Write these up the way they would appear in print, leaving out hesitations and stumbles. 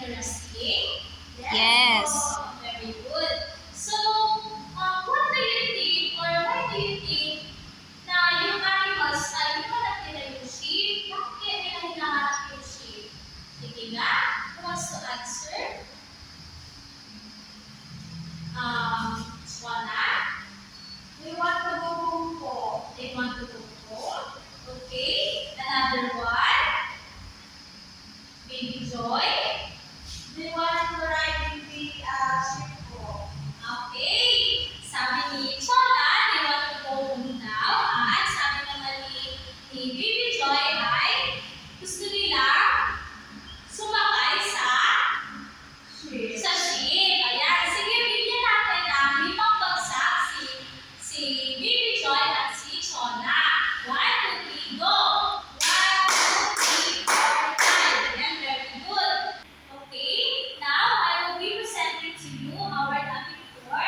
interesting? Yes. Oh, very good. So, what do you think or why do you think na yung animals ay hinahanap nila yung sheep? Bakit kaya nila hinahanap yung sheep? Sige nga, who wants to answer? Swana? They want to go home po. They want to go home. Okay. Another one. Baby Joy. They want to ride in the ship po. Okay. Sabi ni Chona, they want to go home now. At sabi naman ni Baby Joy ay gusto nila sumakay sa ship. Ayan. Sige, bigyan natin ang 5 bagsak si Baby Joy at si Chona. 1, 2, 3, go! 1, 2, 3, 4, 5. Ayan, very good. Okay, now I will be presenting to you our topic for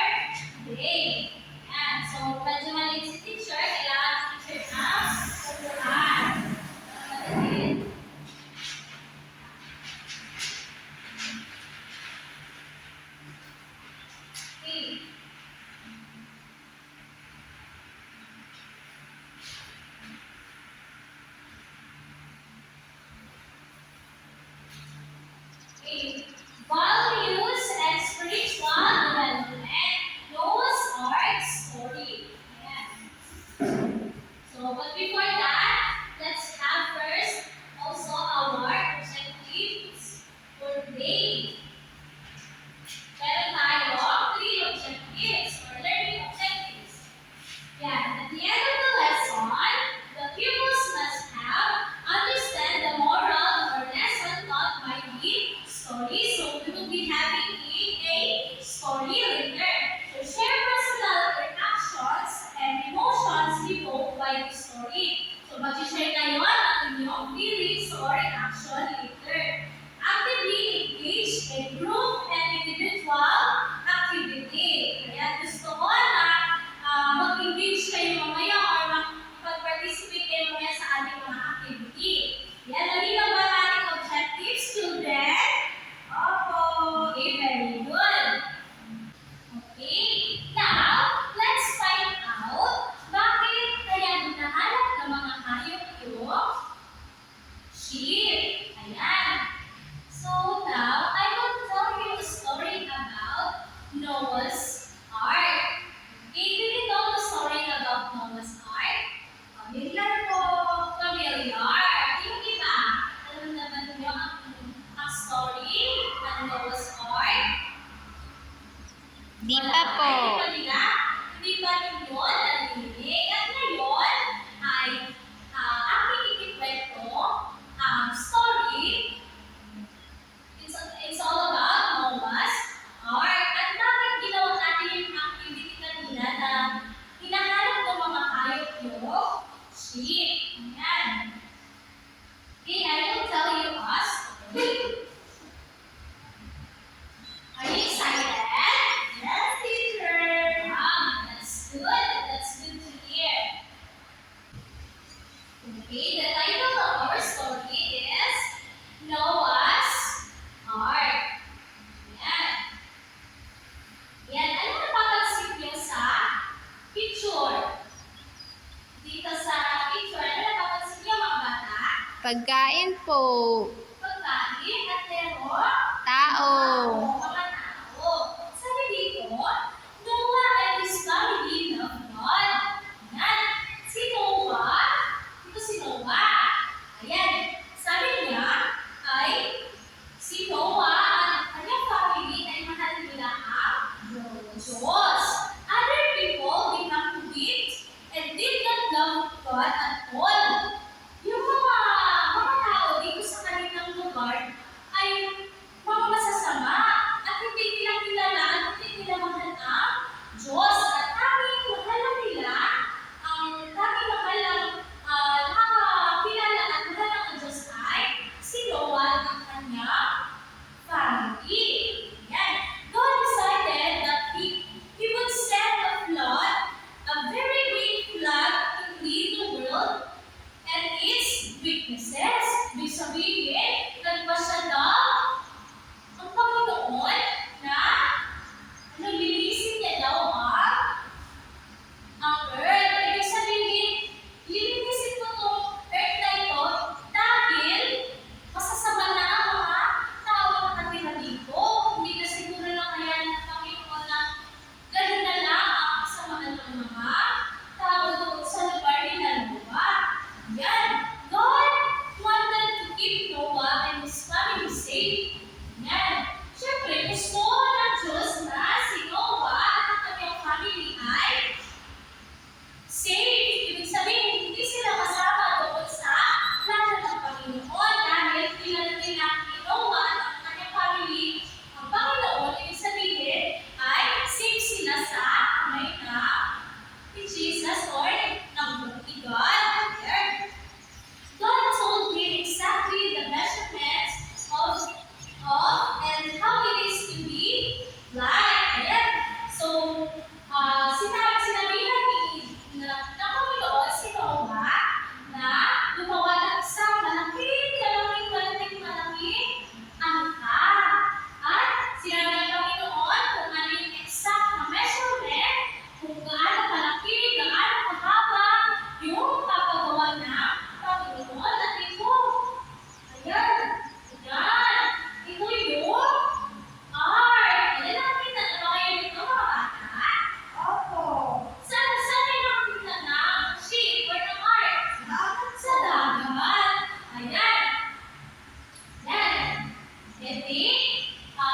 today. Ayan, so medyo maliit si teacher, kailangan teacher ng upuan. Maliit. Okay. Okay. Values and spiritual development. Noah's Ark story. Ayan. So, but before that, let's have first also our objectives for today. Meron tayo 3 objectives or learning objectives. Yeah, at the end of the lesson, the pupils must have understand the moral or lesson taught by the story. So we will be having a story later. So share personal reactions and emotions evoked by the story. So mag-share kayo ang inyong feelings or reaction later. Actively engage in group and individual activity. Kaya gusto ko na mag-engage kayo mamaya or mag-participate kayo mamaya sa ating mga activity. Yan, malinaw ba ating objectives, children? Opo. Okay, very good. Okay, now, let's find out bakit kaya hinahanap ng mga hayop yung sheep. Ayan. So now, I will tell you a story about Noah's Ark. Okay, do you know the story about Noah's Ark? Familiar po. Familiar. Yung iba, alam naman niyo ang story ng Noah's Ark? Di pa po. Hindi pa ninyo narinig. At ngayon ay aking ikikwento ang story. It's all about Noah's Ark. At bakit ginawa natin yung activity kanina na hinahanap ng mga hayop yung sheep? Ayan. Okay, I will tell you a story. Are you excited? Yes, teacher. That's good. That's good to hear. Okay, the title of our story is Noah's Ark. Yan. Yan. Ano napapansin niyo sa picture? Dito sa picture, ano napapansin niyo mga bata? Pagkain po. Pagkain at pero Tao. mga tao. Sabi dito, Noah and his family loved God. Yan. Si Noah, ito si Noah. Ayan. Sabi niya ay si Noah at ang kanyang family ay mahal nila ang Diyos. Other people did not believe and did not love God at all. Yung mga tao dito sa kanilang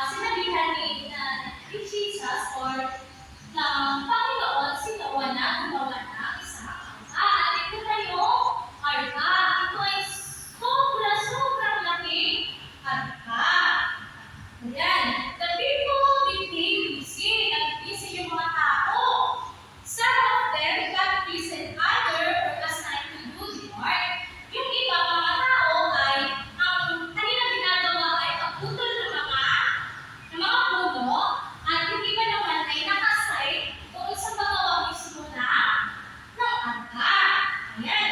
sinabihan ni Jesus or ng Panginoon si Noah na gumawa ng isang arka. At ito na yung arka. Ito ay sobrang laking arka. Ayan. The people became busy. Nag-busy yung mga tao. Some of them got busy other or assigned to do the work. Yung iba mga tao ay ang kanilang ginagawa ay pagputol ng mga puno at yung iba naman ay nakasite doon sa paggawa mismo ng arka. Ayan.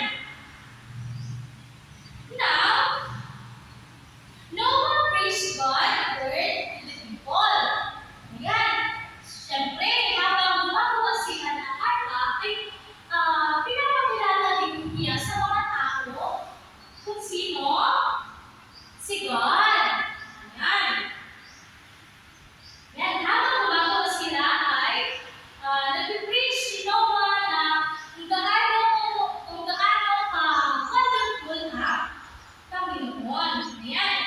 Now, Noah praised God and word to the people. Ayan. Siyempre, habang gumagawa sila ng arka, ay pinapakilala din niya sa mga tao kung sino? Si God. Ayan. Yan, habang gumagawa sila ay nag-preach si Noah na kung gaano ka-wonderful na Panginoon. Ayan.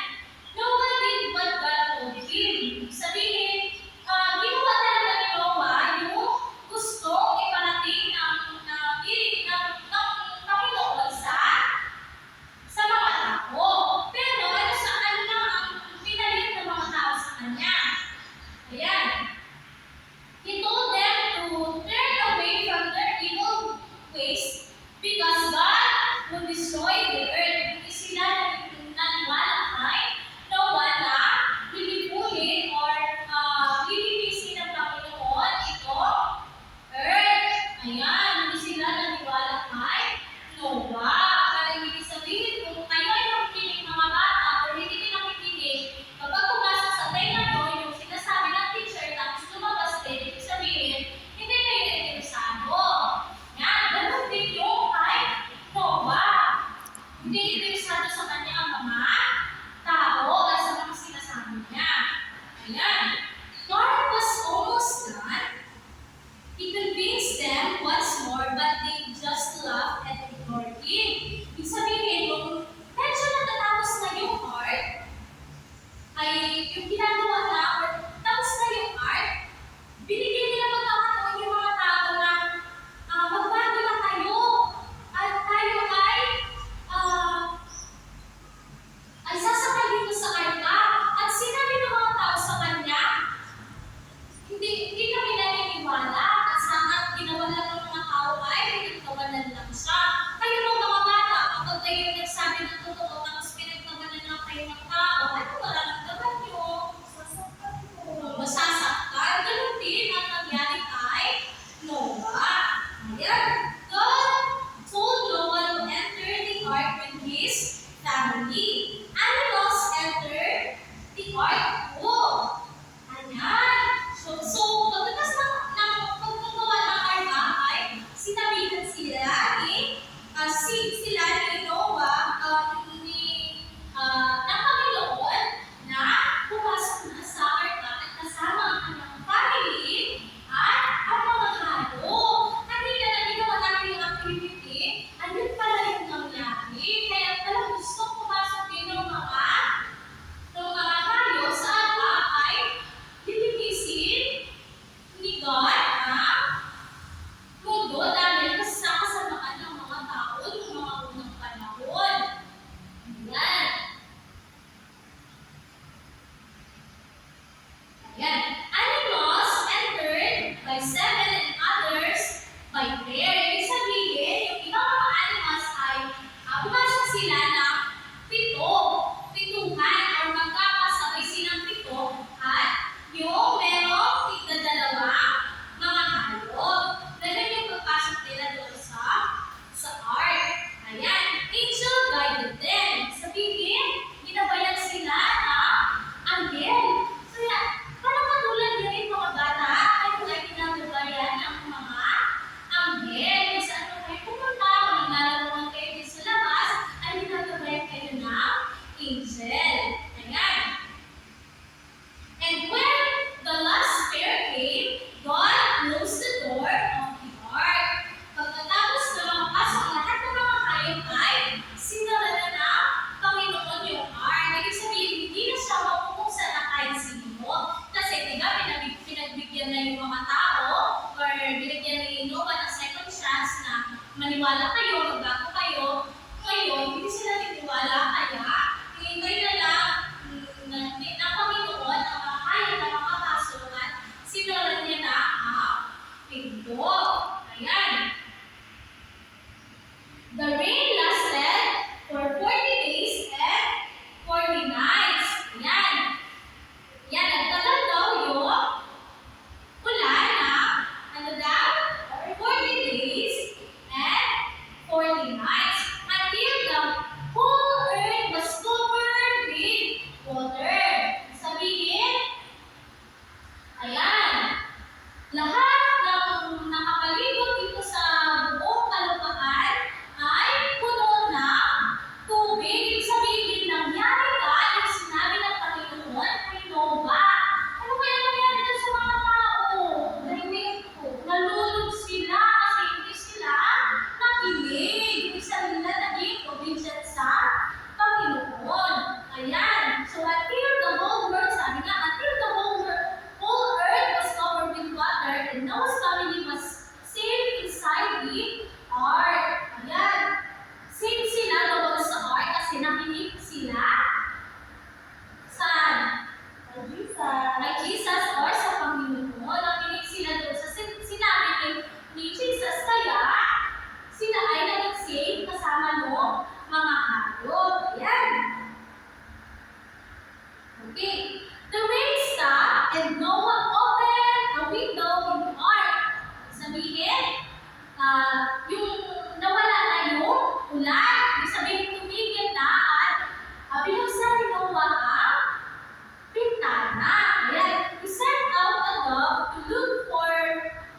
Noah did what God told him. Sabihin, ginawa talaga ni Noah yung gusto iparating ng Panginoon sa mga tao. Pero ano lang ang pinalit ng mga tao sa kanya? Ayan. He told them to turn away from their evil ways because God will destroy the earth. Hindi sila naniwala kay Noah na lilipunin or lilinisin ng Panginoon ito earth. Ayan. Hindi sila naniwala kay Noah. Parang hindi sabihin kung kayo ay nakikinig mga bata o hindi din nakikinig, kapag pumasok sa tenga nyo, yung sinasabi ng teacher tapos lumabas din, ibig sabihin, hindi kayo interesado. Yan, ganun din yung kay Noah. Hindi interesado sa kanya ang mga tao at sa mga sinasabi niya. Ayan. God was almost done. He convinced them once more, but they just laughed and ignored him. Ibig sabihin, kung medyo natatapos na yung art, ay yung ginagawa na, or tapos na yung art, binigyan nila pagkakataon yung mga tao na magbago na tayo. At tayo ay sasakay dito sa arka. At sinabi ng mga tao sa kanya, hindi kami naniniwala at sangat ginawalan ng mga tao ay pinagtawanan lang siya. Kayo mga bata, kapag kayo nagsabi ng totoo tapos pinagtawanan lang kayo ng tao, ano mararamdaman nyo? Masasaktan. Ganun din ang nangyari kay Noah. Ayan. God told Noah to enter the ark with his family. Animals entered the ark too. Ayan. So pagkatas ng pagkagawa ng arka ay sinabihan sila ni Noah ng Panginoon na pumasok na sa arka at kasama ang kanyang family at ang mga halo. Kanina na ginawa natin yung activity, andun pala yung nangyari. Kaya pala gusto pumasok din ng mga halo sa arka ay lilinisin ni God ang mundo dahil kasamaan ng mga tao ng mga unang panahon. Ayan. Ayan. Animals entered by 7 and others by prayer. Ibig sabihin, yung ibang mga animals ay pumasok sila ng pituhan or magkakasabay silang pito at yung merong tigdadalawang mga hayop. Ganun yung pagpasok nila doon sa ark. Ayan. Angel guided them. Sabihin, ginabayan sila ng anghel. Kaya, parang katulad na rin mga bata, kayo ay ginagabayan ng mga anghel. Kung saan kayo pumunta, kung naglalaro kayo din sa labas, ay ginagabayan kayo ng angel. Ayan. And when nagtiwala kayo, magbago kayo, ngayon, hindi sila nagtiwala, kaya hinintay na lang ng Panginoon ang mga kaya na makapasok at sinulat niya na ang pinto. Ayan. The rain lasted for 40 days and 40 nights. Ayan. Yan, nagtagal daw yung ulan na, ano daw? 40 days and 40 nights until the whole earth was covered with water. Sabihin, ayan, lahat ng nakapalibot dito sa buong kalupaan ay puno ng tubig. Ibig sabihin, nangyari ka yung sinabi ng Panginoon kay Noah. Ano kaya nangyari doon sa mga tao? Nalulog sila kasi hindi sila nakinig. Ibig sabihin na naging obedient sa Panginoon. Ayan. So until the whole world, sabi nga, until the whole earth was covered with water and Noah's family was saved inside the ark. Ayan. Safe sila doon sa ark kasi nakinig sila saan? Kay Jesus or sa Panginoon. Nakinig sila doon sa sinabi ni Jesus, kaya sila ay naging safe kasama ng mga hayop. Ayan. Okay. The rain stopped and Noah opened a window in the ark. Sabihin, yung nawala na yung ulan. Ibig sabihin, tumigil na at binuksan ni Noah ang pintana. Ayan. He sent out a dove to look for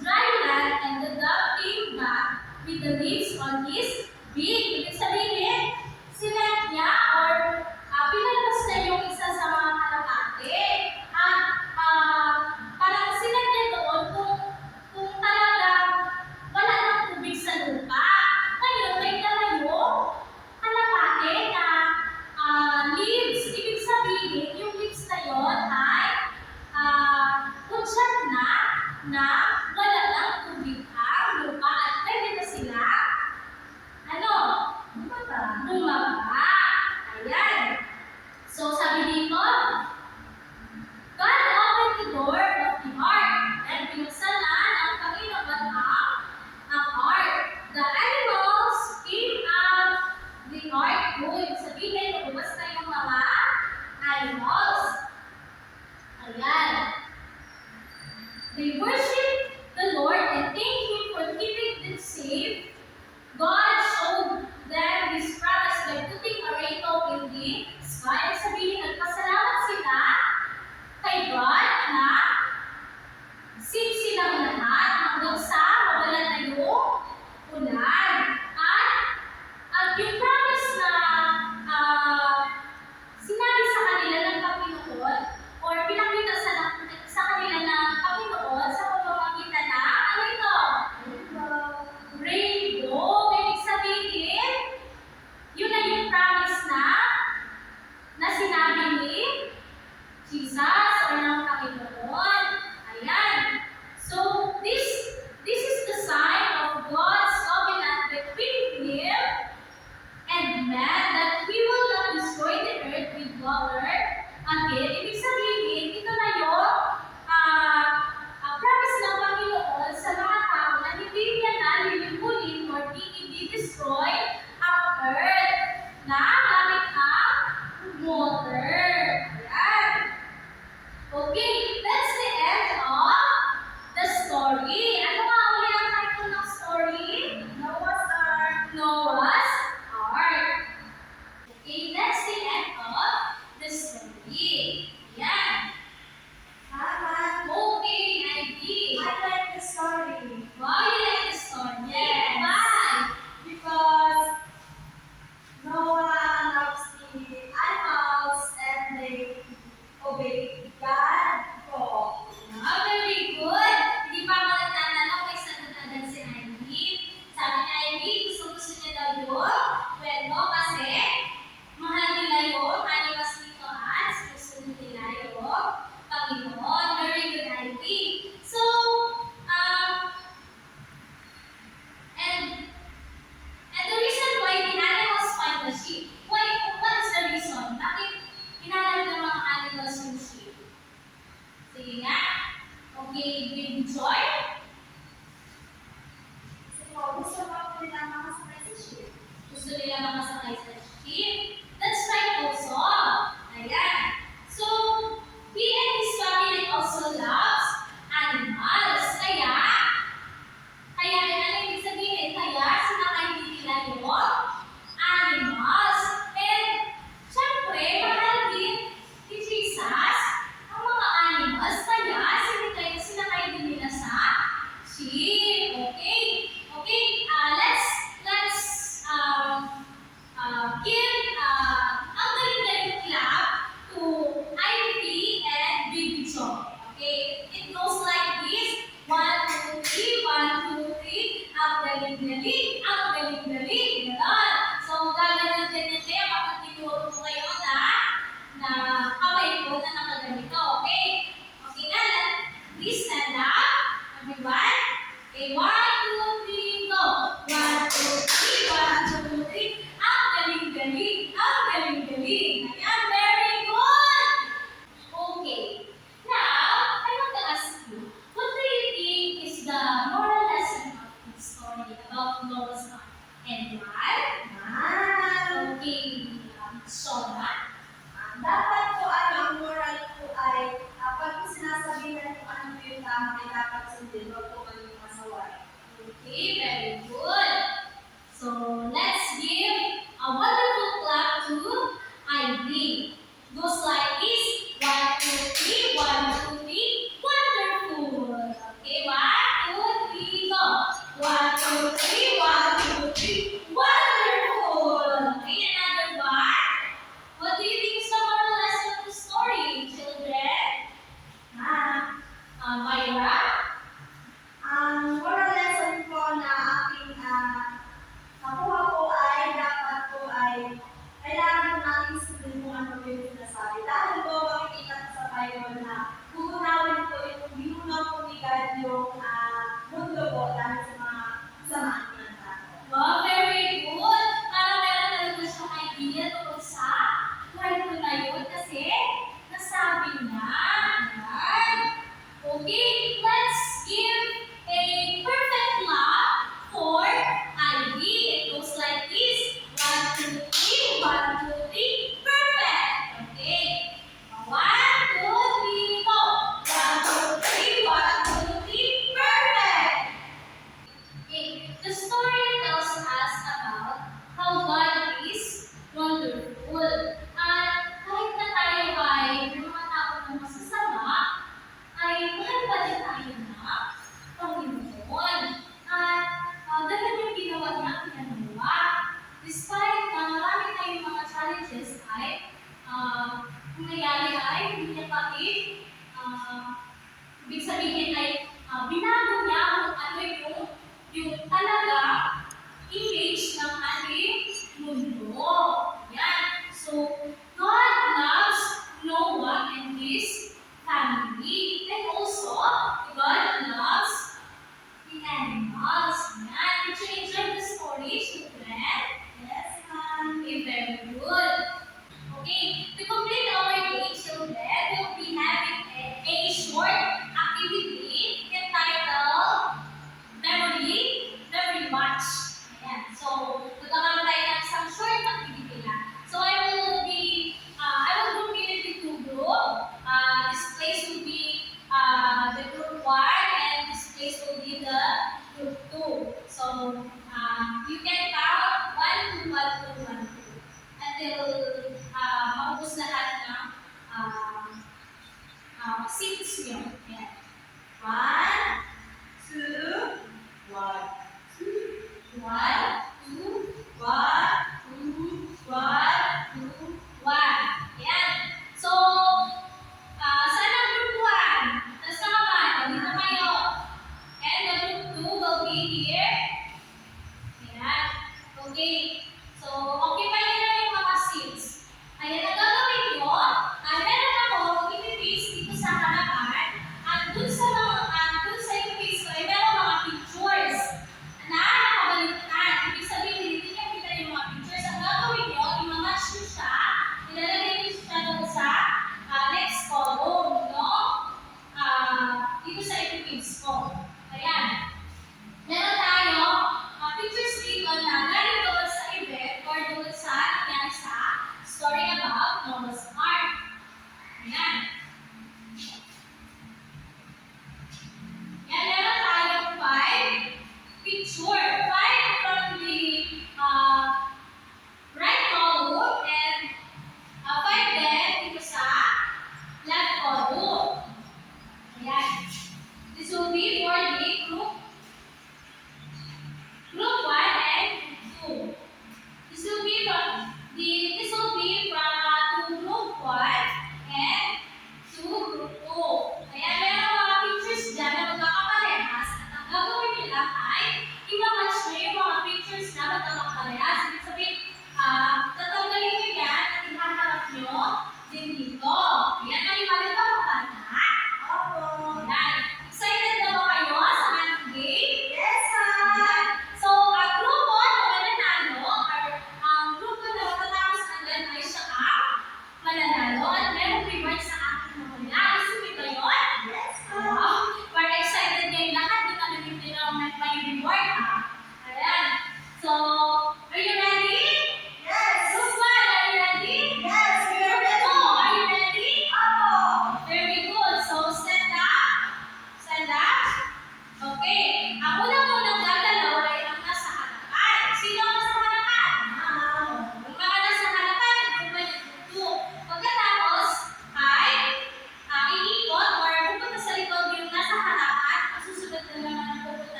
dry land and the dove came back with the leaves on his beak. Ibig sabihin, sinend niya or pinalabas na yung isa sa mga kalapate. At parang sinend niya doon kung talagang wala nang tubig sa lupa. Ngayon, may dala yung kalapate na leaves. Ibig sabihin, yung leaves na yun ay kutsyat na wala nang tubig ang lupa at pwede na sila bumaba. Ayan. So, sabi dito, God opened the door of the ark and binuksan na ng Panginoon ang ark. The animals came out the ark too. Ibig sabihin, lumabas na yung mga animals. Ayan. They worshiped the Lord and thanked Him for keeping them safe. God showed them His promise by putting a rainbow in the sky. Sabihin, nagpasalamat sila kay God na safe silang lahat hanggang sa mawalan na yung ulan. At yung promise na sinabi sa kanila ng Panginoon or pinakita sa kanila ng Panginoon sa pamamagitan na ano ito? Rainbow. Ibig sabihin, yun na yung promise na sinabi ni Jesus or ng Panginoon. Ayan. So, this is the sign of God's covenant between Him and man that He will not destroy the earth with water again. Ibig sabihin, ito na yung promise ng Panginoon sa mga tao na hindi niya na lilimunin or i-destroy ang earth na gamit ang water. Ayan. Okay, that's the end of the story. Ano nga uli ang title ng story? Noah's Ark. Okay, that's the end of the story. Ayan. Okay, ID. I like the story Wow, you like the story? Yes. Why? because Noah loves the animals and they obey God Okay, Baby Joy? Gusto pa po nila makasakay sa ship. Gusto nila makasakay sa ship? That's right also. Ayan. So, he and his family also loves animals. Kaya ano ibig sabihin? Kaya sinakay din nila yung animals. And, syempre, mahal din ni Jesus ang mga animals. Kaya sinakay din nila sa ship. Okay? Okay, let's give a galing clap to Ivy and Baby Joy. Okay, it goes like this. 1, 2, 3, 1, 2, 3. Ang galing-galing, ang galing-galing. Ganon. So, gaganon din kayo kapag tinuro ko kayo na kamay ko na nakaganito. Okay? Okay na, please stand up. Everyone. Okay, 1, 2, 3, go! 1, 2, 3, 1, 2, 3. Ang galing-galing! Ang galing-galing! Ayan, very good! Okay. Now, I want to ask you, what do you think is the moral lesson of this story about Noah's Ark? And why? Okay, Shona. Dapat po ang moral po ay pag po sinasabihan kung ano po yung tama ay dapat sundin. Huwag po kayong masaway. Okay, very good. So let's give a wonderful clap to Ivy. Goes like this. 1, 2, 3, 1, 2, 3. Wonderful. Okay, 1, 2, 3, go. 1, 2, 3, 1, 2, 3. Wonderful. Okay, another one. What do you think is the moral lesson of the story, children? Myra? Ang moral lesson po na aking nakuha po ay dapat po ay kailangan po natin sundin kung ano po yung sinasabi. Dahil po makikita ko sa Bible na gugunawin po yung binunaw po ni God yung mundo po dahil sa mga samaan ng tao. Wow, very good. Parang meron talaga siyang idea tungkol sa kwento na yun kasi nasabi niya. Ayan. Okay, let's give a perfect clap for Ivy. It goes like this. 1, 2, 3, 1, 2, 3. Perfect. Okay. 1, 2, 3, go. 1, 2, 3, 1, 2, 3. Perfect. Okay, the story tells us about how God is wonderful. At kahit na tayo ay may mga tao na masasama, ay mahal pa din tayo na Panginoon. At ganun yung ginawa niya ang pinanawa. Despite na marami tayong mga challenges ay kung nangyari ay hindi niya pati ibig sabihin ay binago niya kung ano yung talaga image ng ating mundo. Yan. So, God loves Noah and his family. And also, God loves the animals. Yan. Did you enjoy the story, children? Yes, ma'am. Okay, very good. Okay, to complete our day, children, we'll be having a short activity entitled Memory Watch. Ayan. So, magkakaroon tayo ng isang short activity lang. So, I will group it into two groups. This place will be the group 1 and this place will be the group 2. So, you can count 1, 2, 1, 2, 1, 2 until maubos lahat ng 6 yun. Ayan. 1, 2, 1, 2, 1, 2, 1, 2, 1.